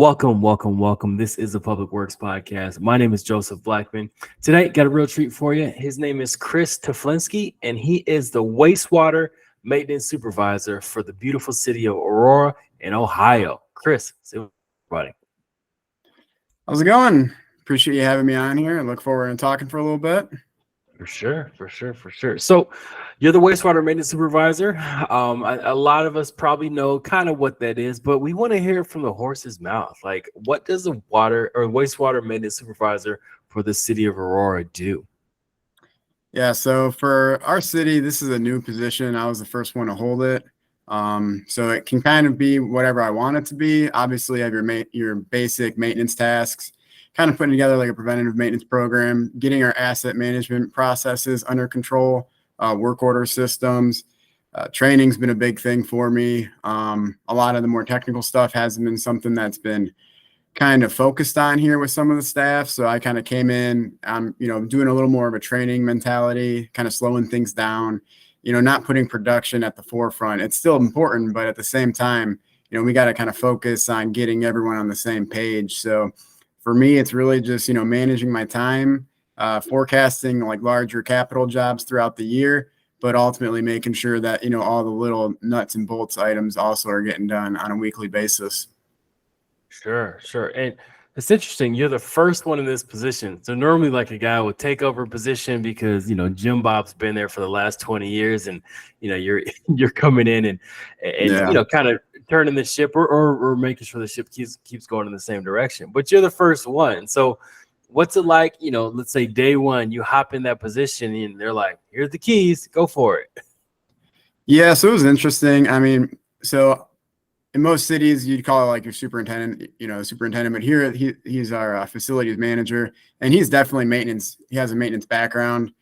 Welcome. This is the Public Works Podcast. My name is Joseph Blackman. Today, got a real treat for you. His name is Chris Toflinski, and he is the Wastewater Maintenance Supervisor for the beautiful city of Aurora in Ohio. Chris, say what everybody. How's it going? Appreciate you having me on here. I look forward to talking for a little bit. For sure. So, you're the wastewater maintenance supervisor. A lot of us probably know kind of what that is, but we want to hear it from the horse's mouth. Like, what does a water or wastewater maintenance supervisor for the city of Aurora do? Yeah, so for our city, this is a new position. I was the first one to hold it. So it can kind of be whatever I want it to be. Obviously, you have your basic maintenance tasks, kind of putting together like a preventative maintenance program, getting our asset management processes under control, work order systems. Training's been a big thing for me. A lot of the more technical stuff hasn't been something that's been kind of focused on here with some of the staff. So I kind of came in, doing a little more of a training mentality, kind of slowing things down, not putting production at the forefront. It's still important, but at the same time, we got to kind of focus on getting everyone on the same page. So for me, it's really just, managing my time, forecasting like larger capital jobs throughout the year, but ultimately making sure that, all the little nuts and bolts items also are getting done on a weekly basis. Sure. And it's interesting. You're the first one in this position. So normally like a guy would take over a position because, Jim Bob's been there for the last 20 years and, you're coming in and Yeah. kind of turning the ship or making sure the ship keeps going in the same direction. But you're the first one. So what's it like, let's say day one, you hop in that position and they're like, here's the keys, go for it. Yeah, so it was interesting. I mean, so in most cities, you'd call it like your superintendent, but here he's our facilities manager, and he's definitely maintenance. He has a maintenance background.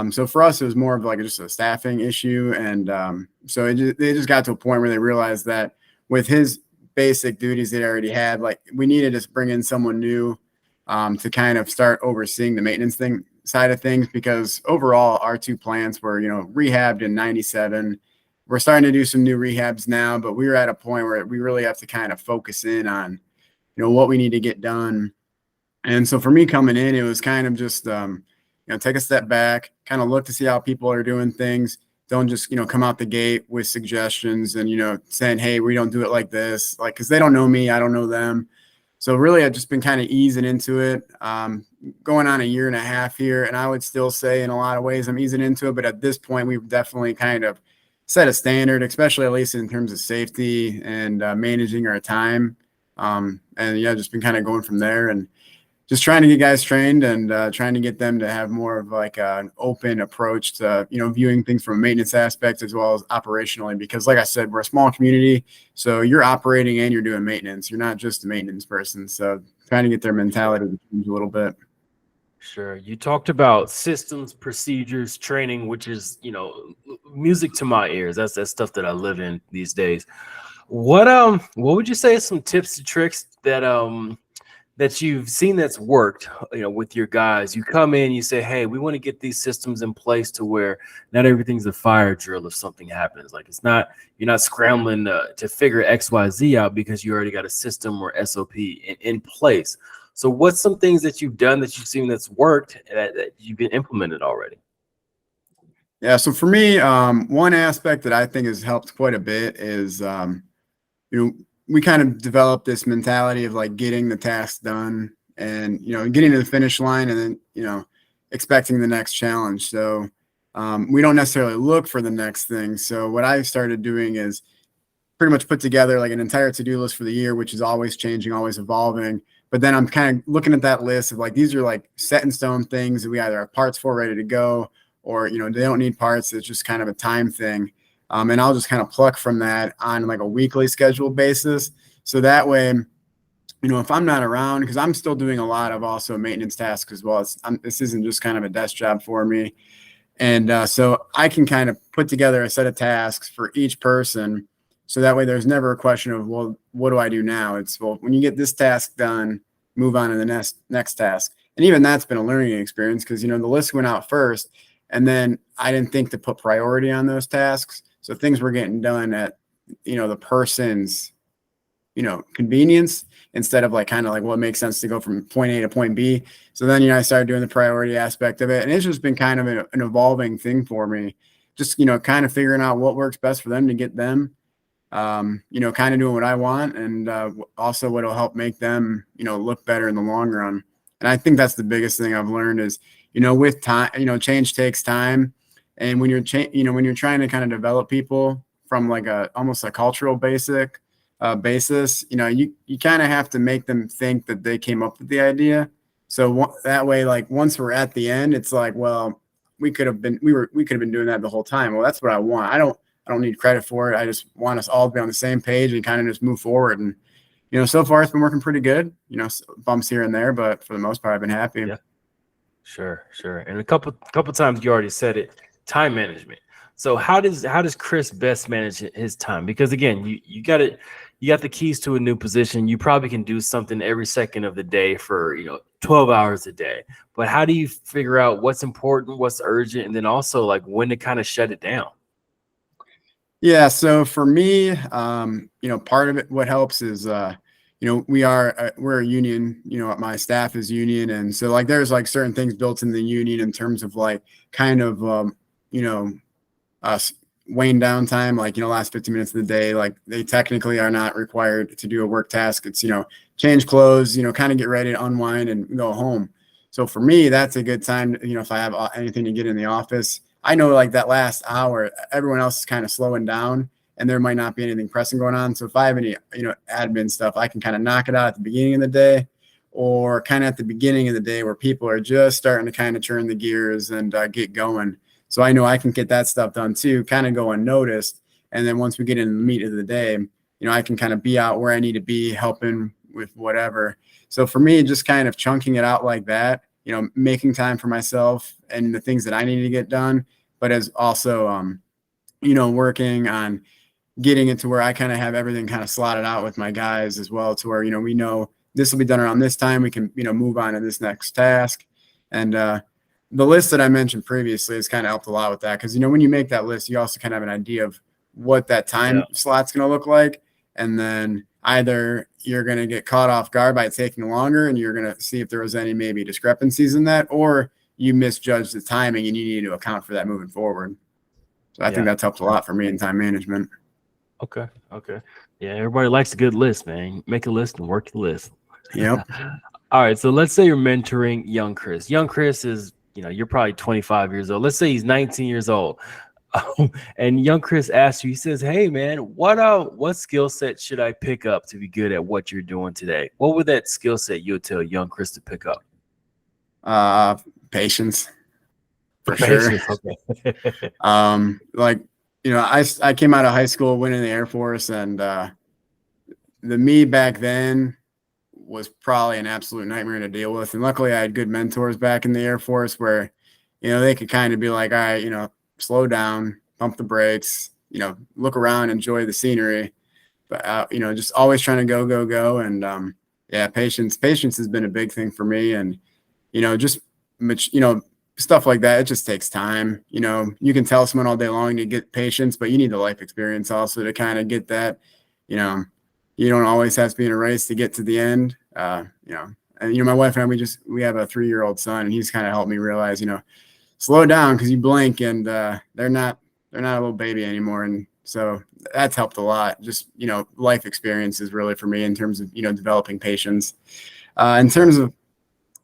So for us, it was more of like just a staffing issue. And so they just got to a point where they realized that with his basic duties they already had, like we needed to bring in someone new to kind of start overseeing the maintenance side of things, because overall our two plants were, rehabbed in 97. We're starting to do some new rehabs now, but we were at a point where we really have to kind of focus in on, what we need to get done. And so for me coming in, it was kind of just, take a step back, kind of look to see how people are doing things. Don't just, come out the gate with suggestions and, saying, hey, we don't do it like this, like, because they don't know me, I don't know them. So really, I've just been kind of easing into it, going on a year and a half here. And I would still say in a lot of ways I'm easing into it. But at this point, we've definitely kind of set a standard, especially at least in terms of safety and managing our time. Just been kind of going from there and just trying to get guys trained and trying to get them to have more of like an open approach to, viewing things from a maintenance aspect as well as operationally, because like I said, we're a small community. So you're operating and you're doing maintenance. You're not just a maintenance person. So trying to get their mentality to change a little bit. Sure. You talked about systems, procedures, training, which is, music to my ears. That's stuff that I live in these days. What would you say is some tips and tricks that you've seen that's worked, with your guys? You come in, you say, hey, we want to get these systems in place to where not everything's a fire drill if something happens. Like you're not scrambling to figure XYZ out because you already got a system or SOP in place. So what's some things that you've done that you've seen that's worked that you've been implemented already? Yeah. So for me, one aspect that I think has helped quite a bit is, we kind of developed this mentality of like getting the task done and, getting to the finish line and then, expecting the next challenge. So we don't necessarily look for the next thing. So what I started doing is pretty much put together like an entire to-do list for the year, which is always changing, always evolving. But then I'm kind of looking at that list of like, these are like set in stone things that we either have parts for ready to go or, they don't need parts. It's just kind of a time thing. And I'll just kind of pluck from that on like a weekly schedule basis. So that way, if I'm not around, because I'm still doing a lot of also maintenance tasks as well. This isn't just kind of a desk job for me. And so I can kind of put together a set of tasks for each person. So that way there's never a question of, well, what do I do now? It's, well, when you get this task done, move on to the next task. And even that's been a learning experience because, the list went out first. And then I didn't think to put priority on those tasks. So things were getting done at, the person's convenience instead of like kind of like what makes sense to go from point A to point B. So then, I started doing the priority aspect of it, and it's just been kind of an evolving thing for me, just, kind of figuring out what works best for them to get them, kind of doing what I want, and also what will help make them, look better in the long run. And I think that's the biggest thing I've learned is, with time, change takes time. And when you're, when you're trying to kind of develop people from like almost a cultural basis, you kind of have to make them think that they came up with the idea. So that way, like once we're at the end, it's like, well, we could have been doing that the whole time. Well, that's what I want. I don't need credit for it. I just want us all to be on the same page and kind of just move forward. And, so far it's been working pretty good, bumps here and there, but for the most part, I've been happy. Yeah, sure. And a couple times you already said it, time management. So how does Chris best manage his time? Because again, you got the keys to a new position. You probably can do something every second of the day for, 12 hours a day. But how do you figure out what's important, what's urgent, and then also like when to kind of shut it down? Yeah. So for me, part of it, what helps is, we're a union, my staff is union. And so like, there's like certain things built in the union in terms of like kind of, us weighing down time, like, last 15 minutes of the day, like they technically are not required to do a work task. It's, change clothes, kind of get ready to unwind and go home. So for me, that's a good time, if I have anything to get in the office. I know like that last hour, everyone else is kind of slowing down and there might not be anything pressing going on. So if I have any, admin stuff, I can kind of knock it out at the beginning of the day or kind of at the beginning of the day where people are just starting to kind of turn the gears and get going. So I know I can get that stuff done too, kind of go unnoticed. And then once we get in the meat of the day, I can kind of be out where I need to be helping with whatever. So for me, just kind of chunking it out like that, making time for myself and the things that I need to get done, but as also, working on getting it to where I kind of have everything kind of slotted out with my guys as well to where, we know this will be done around this time. We can, move on to this next task. And the list that I mentioned previously has kind of helped a lot with that. Cause when you make that list, you also kind of have an idea of what that time slot's going to look like. And then either you're going to get caught off guard by it taking longer and you're going to see if there was any maybe discrepancies in that, or you misjudged the timing and you need to account for that moving forward. So I think that's helped a lot for me in time management. Okay. Yeah, everybody likes a good list, man. Make a list and work the list. Yep. All right, so let's say you're mentoring young Chris. Young Chris is, you're probably 25 years old. Let's say he's 19 years old. And young Chris asks you, he says, hey, man, what skill set should I pick up to be good at what you're doing today? What would that skill set you would tell young Chris to pick up? Patience. For Patience, sure. Okay. I came out of high school, went in the Air Force, and the me back then was probably an absolute nightmare to deal with. And luckily I had good mentors back in the Air Force where, they could kind of be like, all right, slow down, pump the brakes, look around, enjoy the scenery. But, just always trying to go. And, patience has been a big thing for me. And, stuff like that. It just takes time. You can tell someone all day long to get patience, but you need the life experience also to kind of get that, you don't always have to be in a race to get to the end. And, my wife and I, we have a 3-year-old son, and he's kind of helped me realize, slow down because you blink and they're not a little baby anymore. And so that's helped a lot. Just, life experience is really for me in terms of, developing patience. In terms of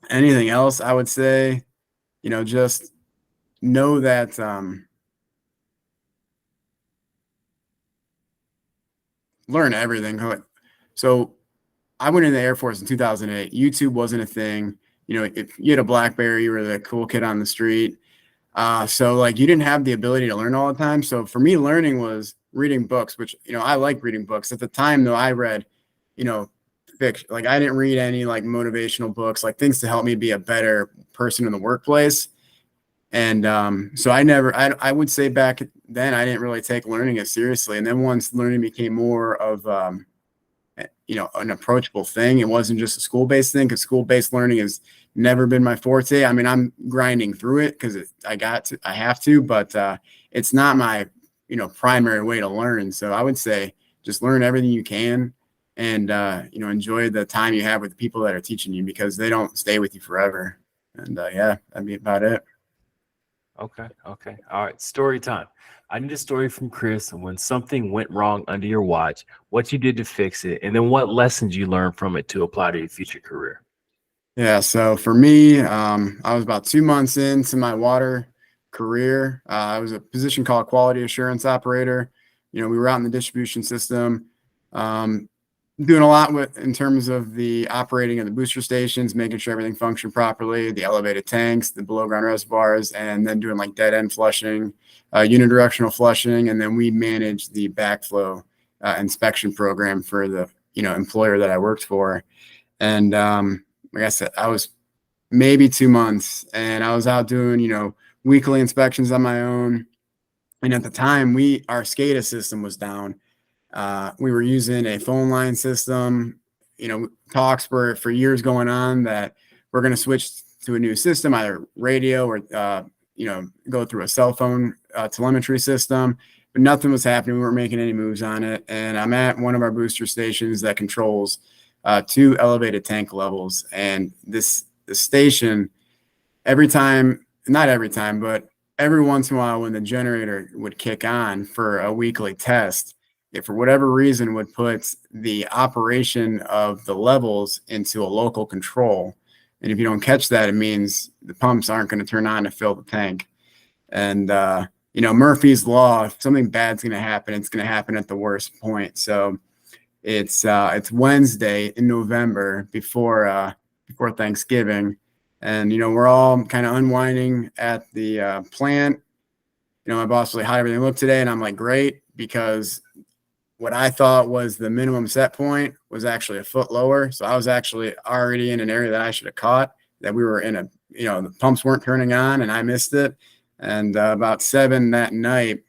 anything else, I would say, just know that learn everything. So I went in the Air Force in 2008. YouTube wasn't a thing. If you had a BlackBerry, you were the cool kid on the street. So like you didn't have the ability to learn all the time. So for me, learning was reading books, which, I like reading books. At the time, though, I read, fiction. Like I didn't read any like motivational books, like things to help me be a better person in the workplace. And so I would say back then, I didn't really take learning as seriously. And then once learning became more of, an approachable thing, it wasn't just a school-based thing, because school-based learning has never been my forte. I mean, I'm grinding through it because I have to, but it's not my, primary way to learn. So I would say just learn everything you can and enjoy the time you have with the people that are teaching you, because they don't stay with you forever. And yeah, that'd be about it. Okay. Okay. All right. Story time. I need a story from Chris when something went wrong under your watch, what you did to fix it, and then what lessons you learned from it to apply to your future career. Yeah, so for me, I was about 2 months into my water career. I was a position called quality assurance operator. We were out in the distribution system, um, doing a lot with in terms of the operating of the booster stations, making sure everything functioned properly, the elevated tanks, the below ground reservoirs, and then doing like dead end flushing, unidirectional flushing, and then we managed the backflow inspection program for the employer that I worked for. And like I said, I was maybe 2 months, and I was out doing, weekly inspections on my own. And at the time, our SCADA system was down. We were using a phone line system. Talks for years going on that we're going to switch to a new system, either radio or go through a cell phone telemetry system. But nothing was happening. We weren't making any moves on it. And I'm at one of our booster stations that controls 2 elevated tank levels. And the station, not every time, but every once in a while when the generator would kick on for a weekly test, if for whatever reason would put the operation of the levels into a local control. And if you don't catch that, it means the pumps aren't going to turn on to fill the tank. And, Murphy's Law, if something bad's going to happen, it's going to happen at the worst point. So it's Wednesday in November before Thanksgiving, and we're all kind of unwinding at the plant. My boss was like, "How did everything look today?" And I'm like, "Great," because what I thought was the minimum set point was actually a foot lower. So I was actually already in an area that I should have caught. That we were in the pumps weren't turning on, and I missed it. And about 7 that night,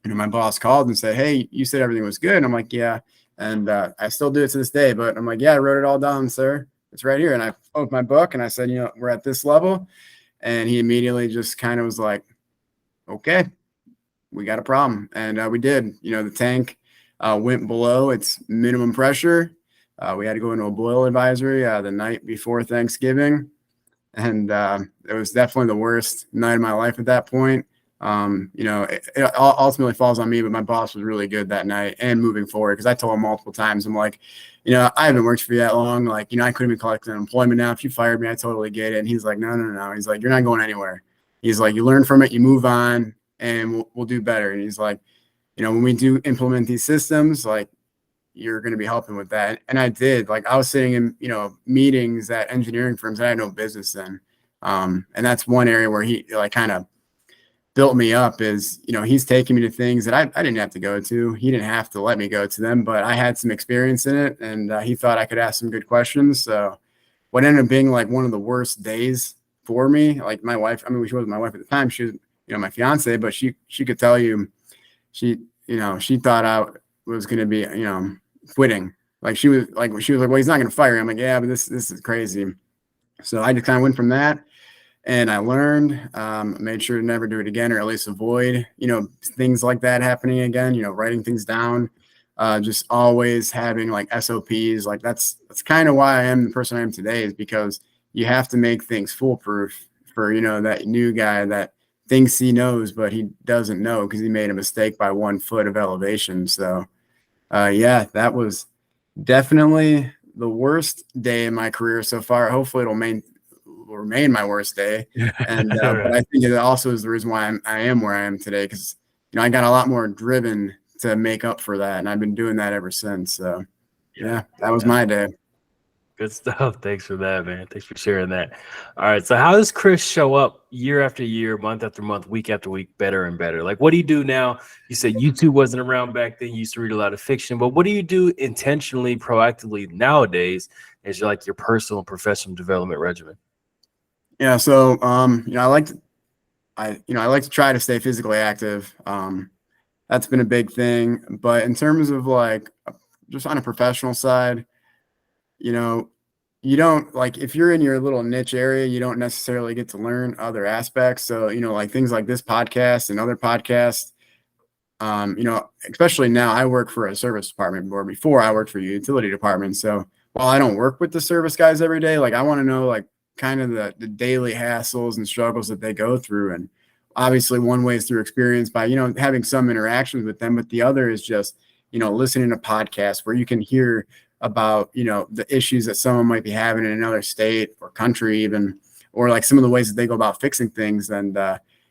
my boss called and said, "Hey, you said everything was good." And I'm like, "Yeah." And I still do it to this day, but I'm like, "Yeah, I wrote it all down, sir. It's right here." And I opened my book and I said, "We're at this level." And he immediately just kind of was like, "Okay, we got a problem." And we did. The tank went below its minimum pressure. We had to go into a boil advisory the night before Thanksgiving. And it was definitely the worst night of my life at that point. It ultimately falls on me, but my boss was really good that night and moving forward, because I told him multiple times, I'm like, I haven't worked for you that long. Like, I couldn't even collect unemployment now. If you fired me, I totally get it. And he's like, no. He's like, "You're not going anywhere." He's like, "You learn from it, you move on, and we'll do better." And he's like, when we do implement these systems, like, you're going to be helping with that. And I did. Like, I was sitting in, meetings at engineering firms that I had no business in. And that's one area where he kind of built me up, is, he's taking me to things that I didn't have to go to. He didn't have to let me go to them, but I had some experience in it, and he thought I could ask some good questions. So what ended up being like one of the worst days for me, like my wife, she wasn't my wife at the time. She was, my fiance, but she could tell you, she thought I was going to be, quitting. Like she was like, "Well, he's not going to fire you." I'm like, "Yeah, but this is crazy." So I just kind of went from that. And I learned, made sure to never do it again, or at least avoid, things like that happening again, writing things down, just always having like SOPs. Like that's kind of why I am the person I am today, is because you have to make things foolproof for, that new guy that thinks he knows, but he doesn't know because he made a mistake by 1 foot of elevation. So, yeah, that was definitely the worst day in my career so far. Hopefully it'll remain my worst day. And but I think it also is the reason why I am where I am today, because I got a lot more driven to make up for that, and I've been doing that ever since. So yeah, that was my day. Good stuff. Thanks for that, man. Thanks for sharing that. All right. So how does Chris show up year after year, month after month, week after week, better and better? Like, what do you do now? You said YouTube wasn't around back then. You used to read a lot of fiction, but what do you do intentionally, proactively nowadays as your personal professional development regimen? Yeah. So, I like to try to stay physically active. That's been a big thing, but in terms of like, just on a professional side, you don't, like, if you're in your little niche area, you don't necessarily get to learn other aspects. So, like things like this podcast and other podcasts, especially now I work for a service department, or before I worked for a utility department. So while I don't work with the service guys every day, like I want to know like kind of the daily hassles and struggles that they go through. And obviously one way is through experience by, having some interactions with them, but the other is just, listening to podcasts where you can hear about, the issues that someone might be having in another state or country even, or like some of the ways that they go about fixing things. And,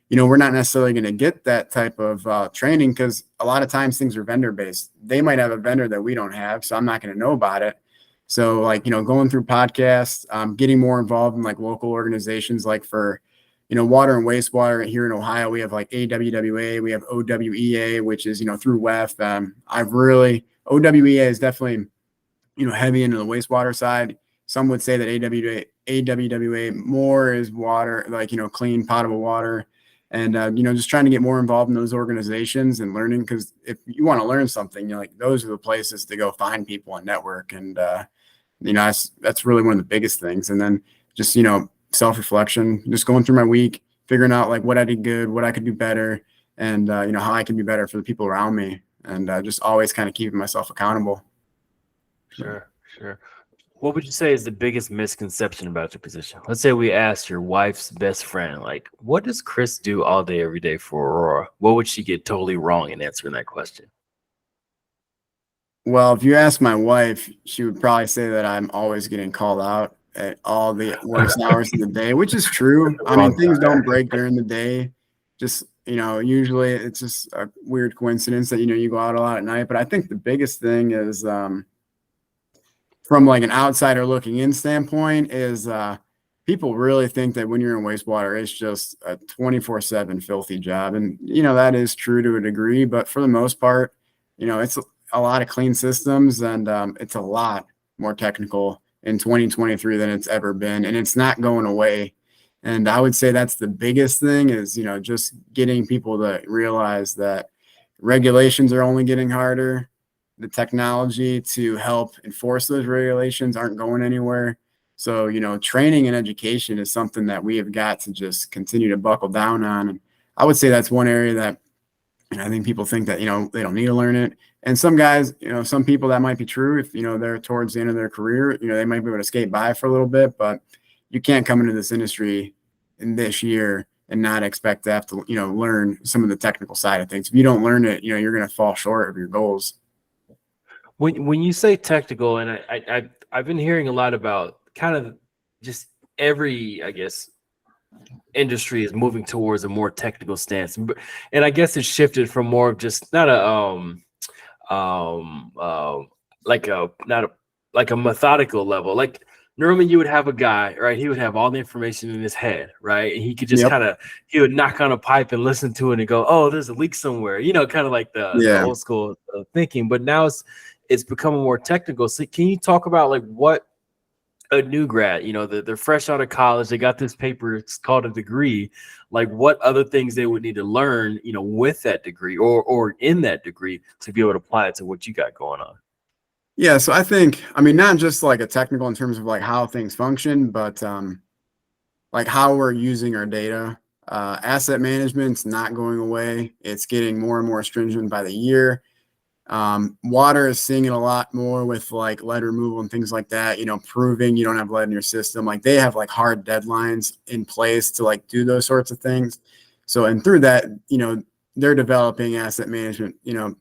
we're not necessarily going to get that type of training because a lot of times things are vendor based. They might have a vendor that we don't have, so I'm not going to know about it. So like, going through podcasts, getting more involved in like local organizations, like for, water and wastewater here in Ohio, we have like AWWA, we have OWEA, which is, through WEF. OWEA is definitely, heavy into the wastewater side. Some would say that AWWA more is water, like, clean potable water. And, just trying to get more involved in those organizations and learning, because if you want to learn something, like those are the places to go find people and network. And, that's really one of the biggest things. And then just, self-reflection, just going through my week, figuring out like what I did good, what I could do better, and, how I can be better for the people around me. And just always kind of keeping myself accountable. Sure. What would you say is the biggest misconception about your position? Let's say we asked your wife's best friend, like, what does Chris do all day, every day for Aurora? What would she get totally wrong in answering that question? Well, if you ask my wife, she would probably say that I'm always getting called out at all the worst hours of the day, which is true. I mean, things don't break during the day. Just, usually it's just a weird coincidence that, you go out a lot at night. But I think the biggest thing is, from like an outsider looking in standpoint, is people really think that when you're in wastewater, it's just a 24/7 filthy job. And, that is true to a degree, but for the most part, it's a lot of clean systems, and it's a lot more technical in 2023 than it's ever been. And it's not going away. And I would say that's the biggest thing is, just getting people to realize that regulations are only getting harder. The technology to help enforce those regulations aren't going anywhere. So, training and education is something that we have got to just continue to buckle down on. And I would say that's one area that, I think people think that, they don't need to learn it. And some guys, some people that might be true if, they're towards the end of their career, they might be able to skate by for a little bit, but you can't come into this industry in this year and not expect to have to, learn some of the technical side of things. If you don't learn it, you're going to fall short of your goals. When you say technical, and I've been hearing a lot about kind of just every, I guess, industry is moving towards a more technical stance, and I guess it's shifted from more of just not a like a methodical level. Like normally you would have a guy, right? He would have all the information in his head, right? And he could just he would knock on a pipe and listen to it and go, oh, there's a leak somewhere, kind of like the old school thinking. But now it's becoming more technical. So can you talk about like what a new grad, they're fresh out of college, they got this paper, it's called a degree, like what other things they would need to learn, with that degree or in that degree to be able to apply it to what you got going on? Yeah. So I think, not just like a technical in terms of like how things function, but like how we're using our data. Asset management's not going away. It's getting more and more stringent by the year. Water is seeing it a lot more with like lead removal and things like that, proving you don't have lead in your system. Like they have like hard deadlines in place to like do those sorts of things. So, and through that, they're developing asset management,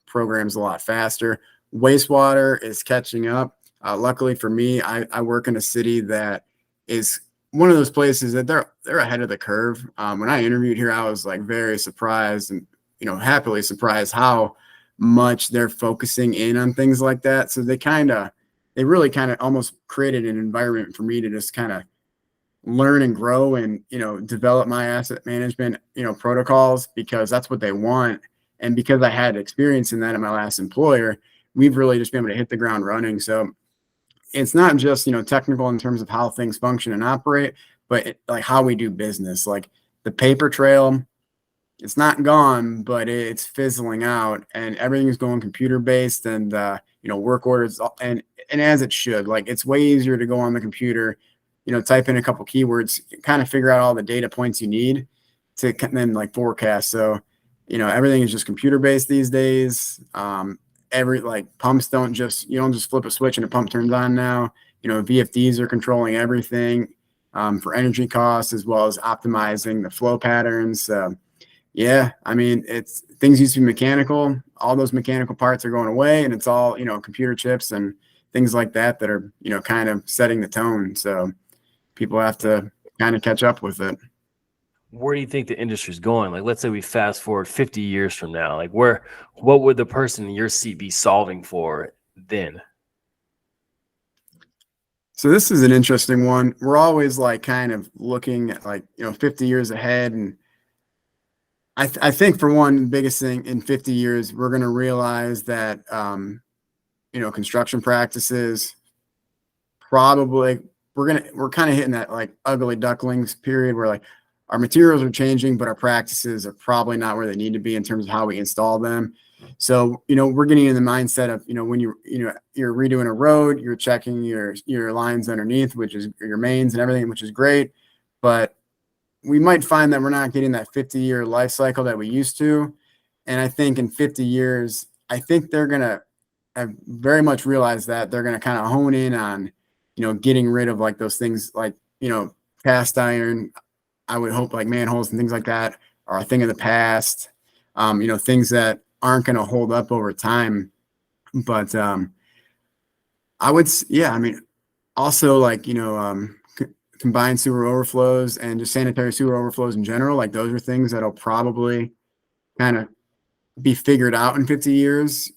programs a lot faster. Wastewater is catching up. Luckily for me, I work in a city that is one of those places that they're ahead of the curve. When I interviewed here, I was like very surprised and, happily surprised how much they're focusing in on things like that. So they really kind of almost created an environment for me to just kind of learn and grow and, develop my asset management, protocols, because that's what they want. And because I had experience in that at my last employer, we've really just been able to hit the ground running. So it's not just, technical in terms of how things function and operate, but like how we do business, like the paper trail. It's not gone, but it's fizzling out, and everything's going computer based, and work orders, and as it should. Like it's way easier to go on the computer, type in a couple keywords, kind of figure out all the data points you need to then like forecast. So everything is just computer based these days. Every like pumps you don't just flip a switch and a pump turns on now. VFDs are controlling everything for energy costs as well as optimizing the flow patterns. Yeah, I mean, things used to be mechanical. All those mechanical parts are going away, and it's all computer chips and things like that are kind of setting the tone. So people have to kind of catch up with it. Where do you think the industry's going? Like, let's say we fast forward 50 years from now. Like, what would the person in your seat be solving for then? So this is an interesting one. We're always like kind of looking at 50 years ahead, and I think for one, the biggest thing in 50 years, we're going to realize that construction practices probably we're kind of hitting that like ugly ducklings period where like our materials are changing, but our practices are probably not where they need to be in terms of how we install them. So, we're getting in the mindset of, when you're redoing a road, you're checking your lines underneath, which is your mains and everything, which is great. But we might find that we're not getting that 50-year life cycle that we used to. And I think in 50 years, I think they're going to have very much realized that they're going to kind of hone in on, getting rid of like those things like, cast iron. I would hope like manholes and things like that are a thing of the past. Things that aren't going to hold up over time. But I would, yeah, I mean, also like, combined sewer overflows and just sanitary sewer overflows in general, like those are things that'll probably kind of be figured out in 50 years.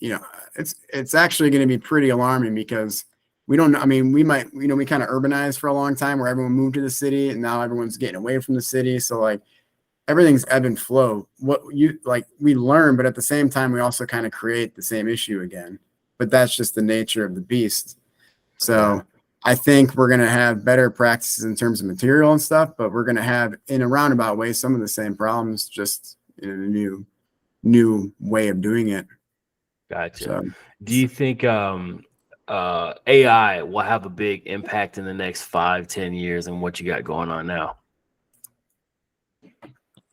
It's actually going to be pretty alarming because we don't know. I mean, we might, we kind of urbanized for a long time where everyone moved to the city and now everyone's getting away from the city. So like everything's ebb and flow. We learn, but at the same time, we also kind of create the same issue again. But that's just the nature of the beast. So I think we're going to have better practices in terms of material and stuff, but we're going to have in a roundabout way some of the same problems, just in a new way of doing it. Gotcha. So, Do you think AI will have a big impact in the next 5-10 years and what you got going on now?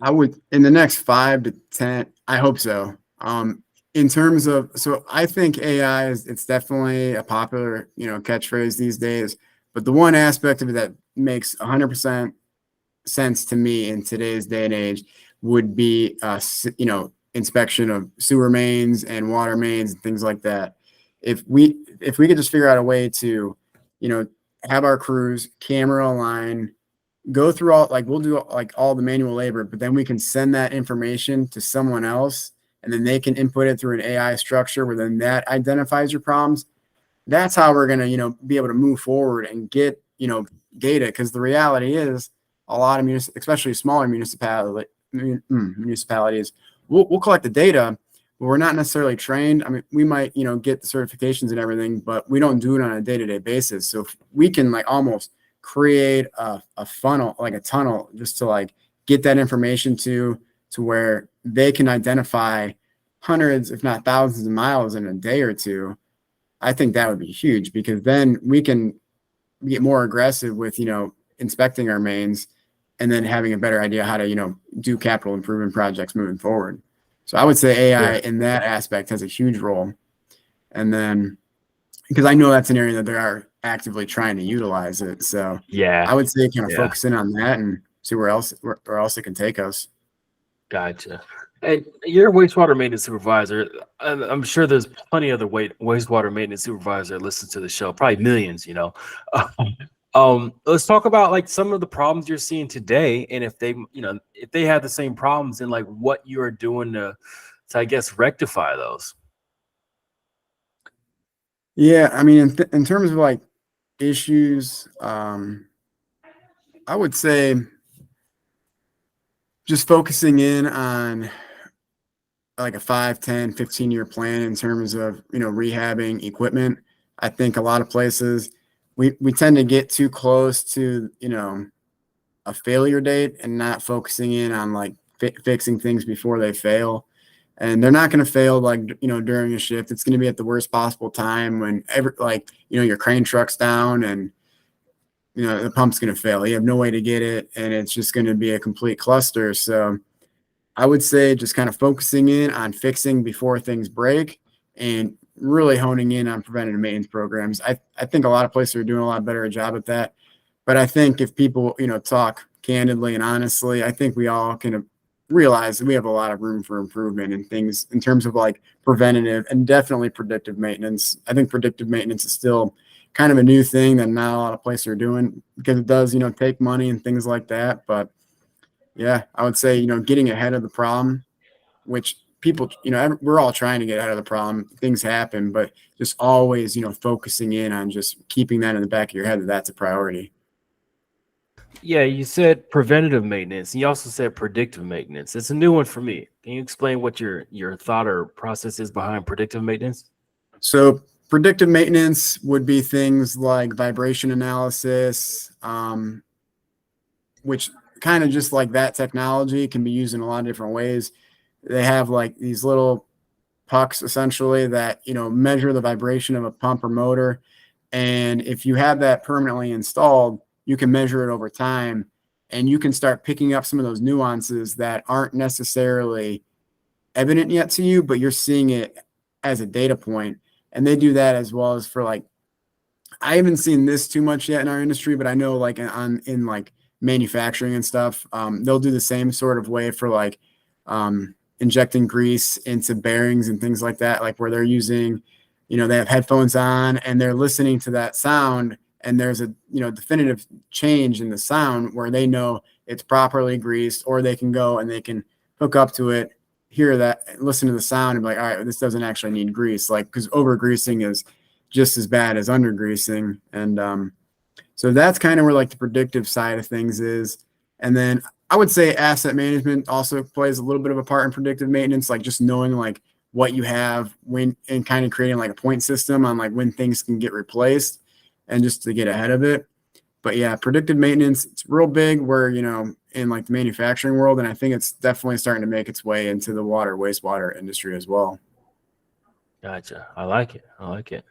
I would, in the next 5 to 10, I hope so. In terms of, so I think AI it's definitely a popular, catchphrase these days, but the one aspect of it that makes 100% sense to me in today's day and age would be, inspection of sewer mains and water mains and things like that. If we could just figure out a way to, have our crews camera align, go through we'll do like all the manual labor, but then we can send that information to someone else and then they can input it through an AI structure where then that identifies your problems. That's how we're going to, be able to move forward and get, data. Because the reality is a lot of especially smaller municipalities, we'll collect the data, but we're not necessarily trained. I mean, we might, get the certifications and everything, but we don't do it on a day-to-day basis. So if we can like almost create a funnel, like a tunnel, just to like get that information to where they can identify hundreds, if not thousands of miles in a day or two, I think that would be huge because then we can get more aggressive with, inspecting our mains and then having a better idea how to, do capital improvement projects moving forward. So I would say AI in that aspect has a huge role. And then, because I know that's an area that they are actively trying to utilize it. So I would say kind of focus in on that and see where else it can take us. Gotcha. And you're a wastewater maintenance supervisor. I'm sure there's plenty of other wastewater maintenance supervisor that listen to the show, probably millions, Let's talk about like some of the problems you're seeing today, and if they have the same problems and like what you are doing to I guess rectify those. Yeah, I mean, in terms of like issues, I would say just focusing in on like a 5, 10, 15-year plan in terms of, rehabbing equipment. I think a lot of places we tend to get too close to, a failure date and not focusing in on like fixing things before they fail. And they're not going to fail like, during a shift. It's going to be at the worst possible time when your crane truck's down and, the pump's going to fail. You have no way to get it. And it's just going to be a complete cluster. So I would say just kind of focusing in on fixing before things break and really honing in on preventative maintenance programs. I think a lot of places are doing a lot better a job at that. But I think if people, talk candidly and honestly, I think we all can realize that we have a lot of room for improvement in things in terms of like preventative and definitely predictive maintenance. I think predictive maintenance is still kind of a new thing that not a lot of places are doing because it does, take money and things like that. But yeah, I would say, getting ahead of the problem, which people, we're all trying to get ahead of the problem. Things happen, but just always, focusing in on just keeping that in the back of your head that that's a priority. Yeah, you said preventative maintenance. You also said predictive maintenance. It's a new one for me. Can you explain what your thought or process is behind predictive maintenance? So predictive maintenance would be things like vibration analysis, which kind of just like that technology can be used in a lot of different ways. They have like these little pucks essentially that, measure the vibration of a pump or motor. And if you have that permanently installed, you can measure it over time and you can start picking up some of those nuances that aren't necessarily evident yet to you, but you're seeing it as a data point. And they do that as well as for like, I haven't seen this too much yet in our industry, but I know like in like manufacturing and stuff, they'll do the same sort of way for like injecting grease into bearings and things like that, like where they're using, they have headphones on and they're listening to that sound and there's a definitive change in the sound where they know it's properly greased, or they can go and they can hook up to it, hear that, listen to the sound and be like, all right, this doesn't actually need grease, like because over greasing is just as bad as under greasing. And so that's kind of where like the predictive side of things is. And then I would say asset management also plays a little bit of a part in predictive maintenance, like just knowing like what you have when and kind of creating like a point system on like when things can get replaced and just to get ahead of it. But yeah, predictive maintenance, it's real big where, in like the manufacturing world. And I think it's definitely starting to make its way into the wastewater industry as well. Gotcha. I like it. I like it.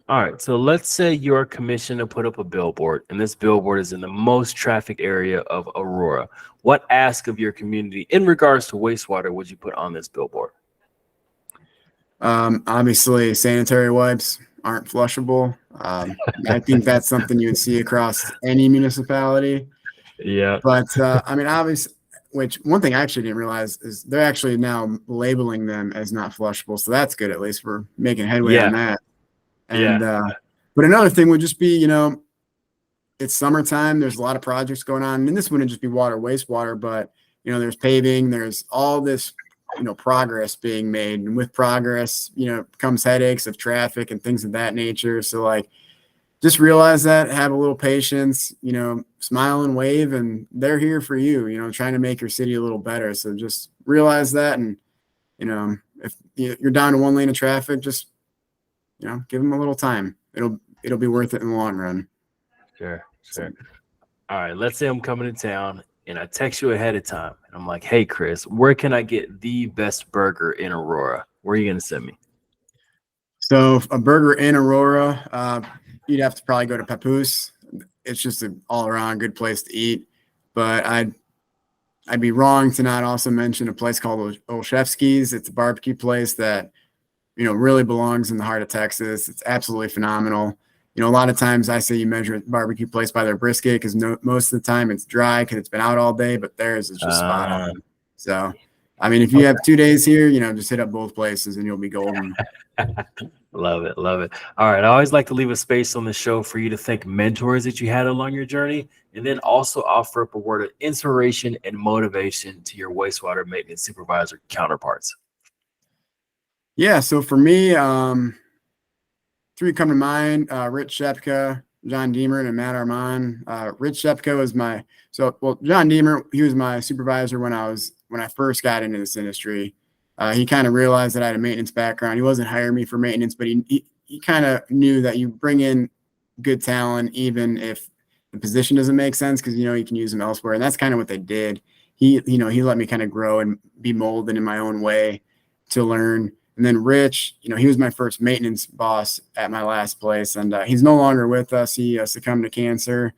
All right. So let's say you're commissioned to put up a billboard, and this billboard is in the most traffic area of Aurora. What ask of your community in regards to wastewater would you put on this billboard? Obviously, sanitary wipes aren't flushable. I think that's something you would see across any municipality. Yeah. But I mean, obviously, which one thing I actually didn't realize is they're actually now labeling them as not flushable. So that's good. At least we're making headway on that. And but another thing would just be, it's summertime. There's a lot of projects going on, and this wouldn't just be water, wastewater, but there's paving. There's all this, progress being made, and with progress, comes headaches of traffic and things of that nature. So like, just realize that, have a little patience, smile and wave, and they're here for you, trying to make your city a little better. So just realize that. And, if you're down to one lane of traffic, just, give them a little time. It'll be worth it in the long run. Sure. All right. Let's say I'm coming to town and I text you ahead of time and I'm like, hey, Chris, where can I get the best burger in Aurora? Where are you going to send me? So a burger in Aurora, you'd have to probably go to Papoose. It's just an all-around good place to eat. But I'd be wrong to not also mention a place called Olszewski's. It's a barbecue place that, really belongs in the heart of Texas. It's absolutely phenomenal. A lot of times I say you measure a barbecue place by their brisket because most of the time it's dry because it's been out all day, but theirs is just spot on. So, I mean, if you have 2 days here, just hit up both places and you'll be golden. Love it. All right. I always like to leave a space on the show for you to thank mentors that you had along your journey, and then also offer up a word of inspiration and motivation to your wastewater maintenance supervisor counterparts. Yeah. So for me, three come to mind: Rich Shepka, John Deemer, and Matt Armand. Rich Shepka was John Deemer, he was my supervisor when I first got into this industry. He kind of realized that I had a maintenance background. He wasn't hiring me for maintenance, but he kind of knew that you bring in good talent even if the position doesn't make sense, because you can use them elsewhere, and that's kind of what they did. He let me kind of grow and be molded in my own way to learn. And then Rich, he was my first maintenance boss at my last place, and he's no longer with us. He succumbed to cancer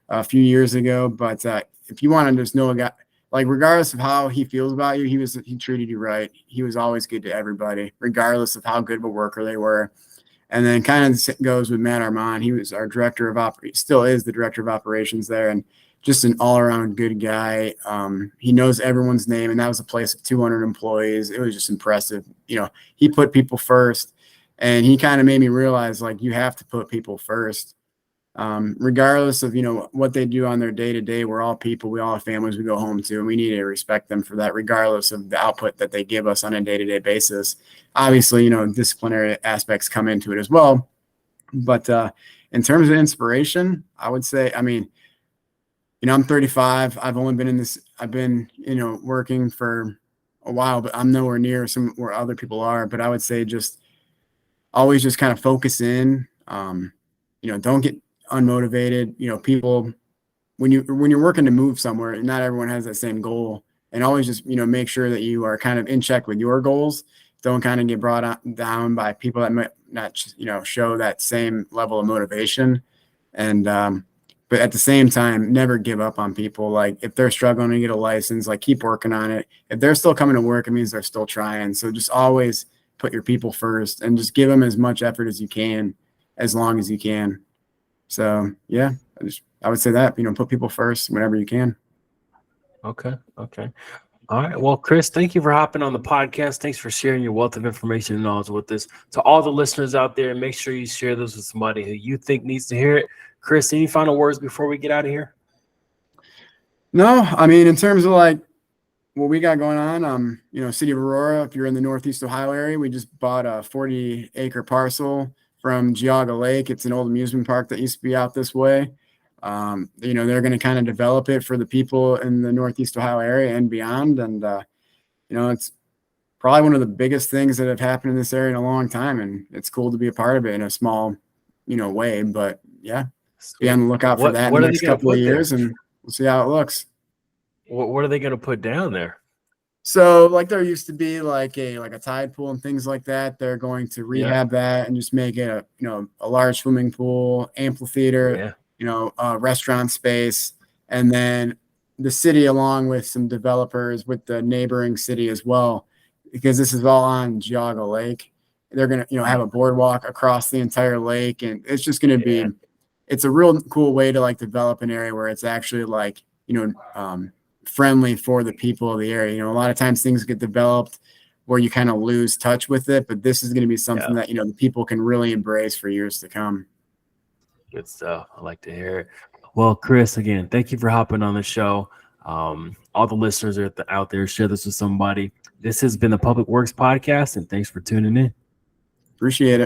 a few years ago. But if you want to just know a guy, like regardless of how he feels about you, he treated you right. He was always good to everybody, regardless of how good of a worker they were. And then kind of goes with Matt Armand. He was our director of still is the director of operations there, and just an all-around good guy. He knows everyone's name, and that was a place of 200 employees. It was just impressive. You know, he put people first, and he kind of made me realize, like, you have to put people first. Regardless of, you know, what they do on their day-to-day, we're all people. We all have families we go home to, and we need to respect them for that, regardless of the output that they give us on a day-to-day basis. Obviously, you know, disciplinary aspects come into it as well. But in terms of inspiration, I would say, I mean, you know, I'm 35. I've been, you know, working for a while, but I'm nowhere near where other people are. But I would say just always just kind of focus in, you know, don't get unmotivated. You know, people, when you're working to move somewhere, not everyone has that same goal, and always just, you know, make sure that you are kind of in check with your goals. Don't kind of get brought down by people that might not, you know, show that same level of motivation. And, but at the same time, never give up on people. Like, if they're struggling to get a license, like, keep working on it. If they're still coming to work, it means they're still trying. So just always put your people first, and just give them as much effort as you can, as long as you can. So yeah, I would say that, you know, put people first whenever you can. Okay. All right. Well, Chris, thank you for hopping on the podcast. Thanks for sharing your wealth of information and knowledge with us. To all the listeners out there, make sure you share this with somebody who you think needs to hear it. Chris, any final words before we get out of here? No, I mean, in terms of like what we got going on, you know, City of Aurora, if you're in the Northeast Ohio area, we just bought a 40-acre parcel from Geauga Lake. It's an old amusement park that used to be out this way. You know, they're going to kind of develop it for the people in the Northeast Ohio area and beyond. And, you know, it's probably one of the biggest things that have happened in this area in a long time. And it's cool to be a part of it in a small, you know, way. But yeah, be on the lookout for that in the next couple of years, and we'll see how it looks. What are they going to put down there? So, like, there used to be like a tide pool and things like that. They're going to rehab that and just make it a, you know, a large swimming pool, amphitheater, you know, restaurant space. And then the city, along with some developers with the neighboring city as well, because this is all on Geauga Lake, they're going to, you know, have a boardwalk across the entire lake. And it's just going to be, it's a real cool way to like develop an area where it's actually like, you know, friendly for the people of the area. You know, a lot of times things get developed where you kind of lose touch with it, but this is going to be something that, you know, the people can really embrace for years to come. Good stuff. I like to hear it. Well, Chris, again, thank you for hopping on the show. All the listeners are out there, share this with somebody. This has been the Public Works Podcast, and thanks for tuning in. Appreciate it.